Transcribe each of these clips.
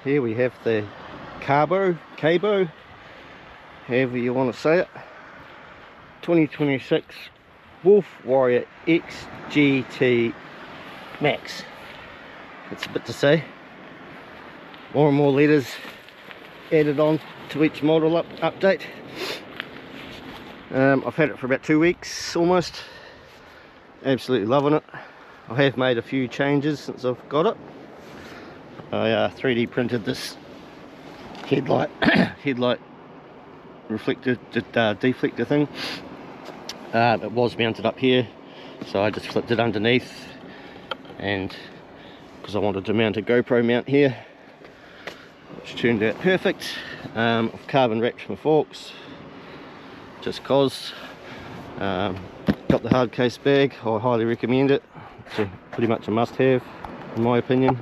Here we have the Kaabo, however you want to say it, 2026 Wolf Warrior XGT Max. It's a bit to say. More and more letters added on to each model update. I've had it for about 2 weeks almost. Absolutely loving it. I have made a few changes since I've got it. I 3D printed this headlight reflector, deflector thing. It was mounted up here, so I just flipped it underneath, and because I wanted to mount a GoPro mount here, which turned out perfect. I've carbon wrapped my forks, just cause. Got the hard case bag. I highly recommend it. It's pretty much a must have in my opinion.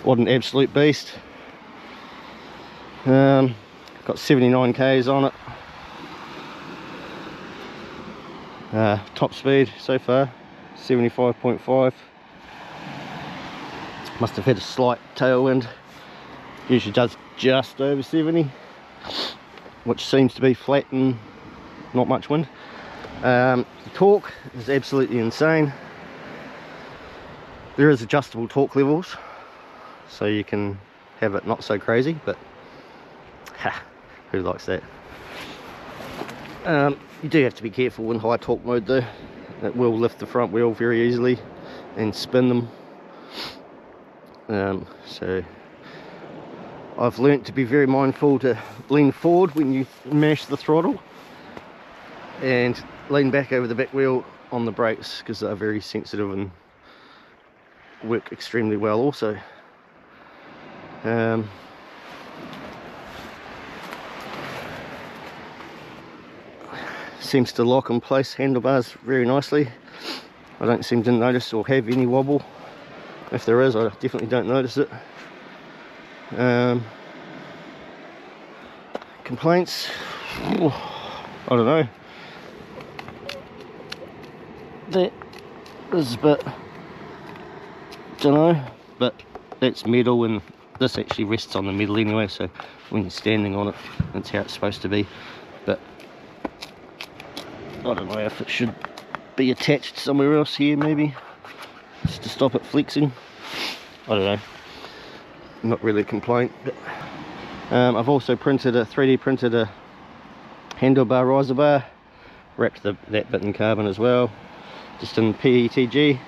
What an absolute beast. Got 79 k's on it. Top speed so far 75.5. Must have had a slight tailwind. Usually does just over 70, which seems to be flat and not much wind. The torque is absolutely insane. There is adjustable torque levels, so you can have it not so crazy, but who likes that? You do have to be careful in high torque mode though. It will lift the front wheel very easily and spin them. So I've learnt to be very mindful to lean forward when you mash the throttle and lean back over the back wheel on the brakes, because they're very sensitive and work extremely well also. Seems to lock in place handlebars very nicely. I don't seem to notice or have any wobble. If there is, I definitely don't notice it. Complaints? I don't know. That is a bit, don't know, but that's metal, and this actually rests on the metal anyway, so when you're standing on it, that's how it's supposed to be. But I don't know if it should be attached somewhere else here, maybe, just to stop it flexing. I don't know. Not really a complaint. But I've also 3D printed a handlebar riser bar, wrapped that bit in carbon as well, just in PETG,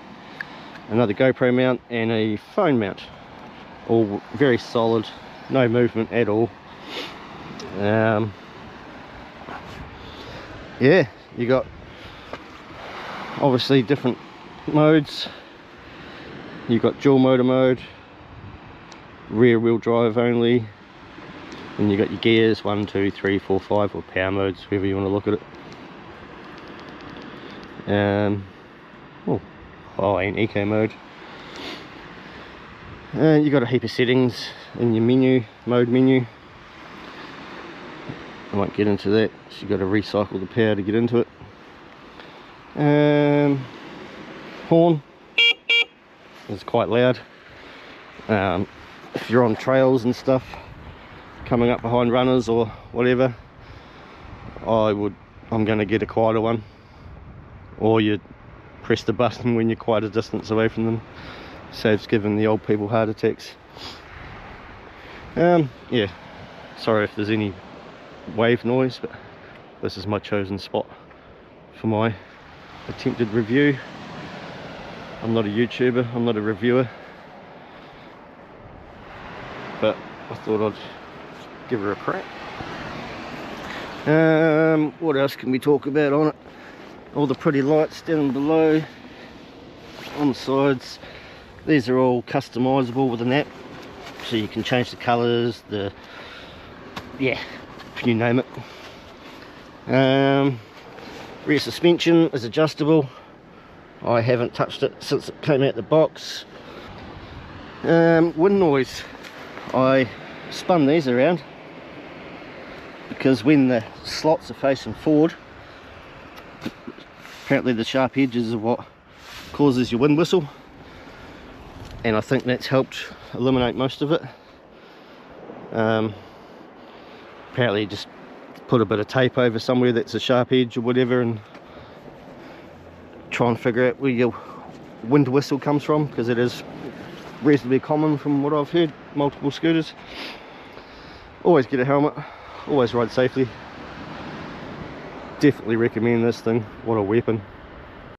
another GoPro mount and a phone mount, all very solid, no movement at all. Yeah, you got obviously different modes. You've got dual motor mode, rear wheel drive only, and you got your gears 1, 2, 3, 4, 5, or power modes, however you want to look at it. And eco mode. You got a heap of settings in your mode menu. I won't get into that, so you got to recycle the power to get into it. Horn is quite loud. If you're on trails and stuff, coming up behind runners or whatever, I'm going to get a quieter one, or you press the button when you're quite a distance away from them. Saves giving the old people heart attacks. Yeah, sorry if there's any wave noise, but this is my chosen spot for my attempted review. I'm not a YouTuber, I'm not a reviewer, but I thought I'd give her a crack. What else can we talk about on it? All the pretty lights down below, on the sides. These are all customizable with an app, so you can change the colours, yeah, you name it. Rear suspension is adjustable. I haven't touched it since it came out the box. Wind noise, I spun these around because when the slots are facing forward, apparently the sharp edges are what causes your wind whistle. and I think that's helped eliminate most of it. Apparently just put a bit of tape over somewhere that's a sharp edge or whatever, and try and figure out where your wind whistle comes from, because it is reasonably common from what I've heard, multiple scooters. Always get a helmet, always ride safely. Definitely recommend this thing. What a weapon.